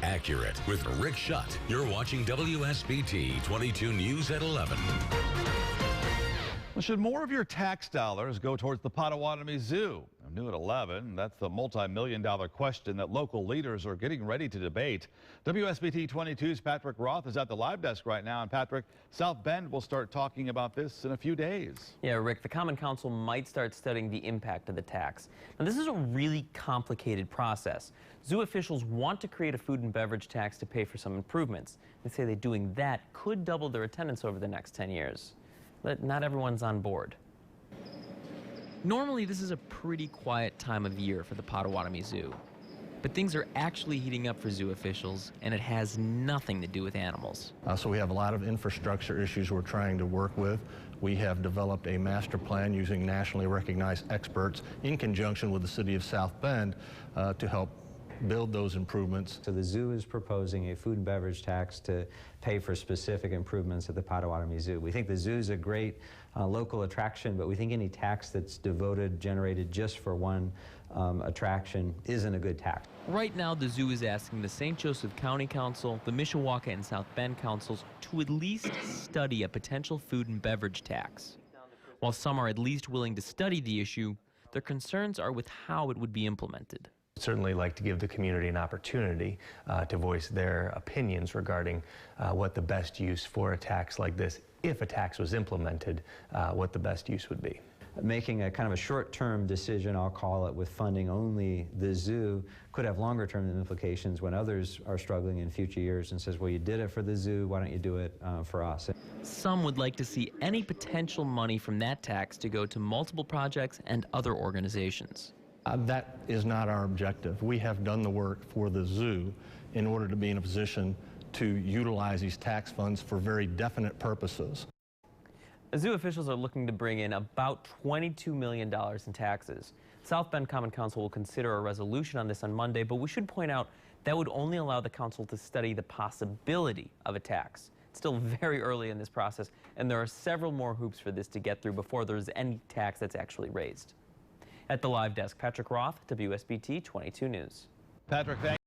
accurate with Rick Schutt. You're watching WSBT 22 News at 11. Well, should more of your tax dollars go towards the Potawatomi Zoo? New at 11, that's the multi-million-dollar question that local leaders are getting ready to debate. WSBT 22's Patrick Roth is at the live desk right now. And Patrick, South Bend will start talking about this in a few days. Yeah, Rick, the Common Council might start studying the impact of the tax. Now, this is a really complicated process. Zoo officials want to create a food and beverage tax to pay for some improvements. They say that doing that could double their attendance over the next 10 years. But not everyone's on board. Normally, this is a pretty quiet time of year for the Potawatomi Zoo. But things are actually heating up for zoo officials, and it has nothing to do with animals. So we have a lot of infrastructure issues we're trying to work with. We have developed a master plan using nationally recognized experts in conjunction with the city of South Bend to help build those improvements. So the zoo is proposing a food and beverage tax to pay for specific improvements at the Potawatomi Zoo. We think the zoo is a great local attraction, but we think any tax that's generated just for one attraction isn't a good tax. Right now, the zoo is asking the St. Joseph County Council, the Mishawaka and South Bend councils to at least study a potential food and beverage tax. While some are at least willing to study the issue, their concerns are with how it would be implemented. Certainly like to give the community an opportunity to voice their opinions regarding what the best use for a tax like this, if a tax was implemented, what the best use would be. Making a kind of a short-term decision, I'll call it, with funding only the zoo could have longer-term implications when others are struggling in future years and says, well, you did it for the zoo, why don't you do it for us? Some would like to see any potential money from that tax to go to multiple projects and other organizations. That is not our objective. We have done the work for the zoo in order to be in a position to utilize these tax funds for very definite purposes. Zoo officials are looking to bring in about $22 million in taxes. South Bend Common Council will consider a resolution on this on Monday, but we should point out that would only allow the council to study the possibility of a tax. It's still very early in this process, and there are several more hoops for this to get through before there's any tax that's actually raised. At the live desk, Patrick Roth, WSBT 22 News. Patrick, thank you.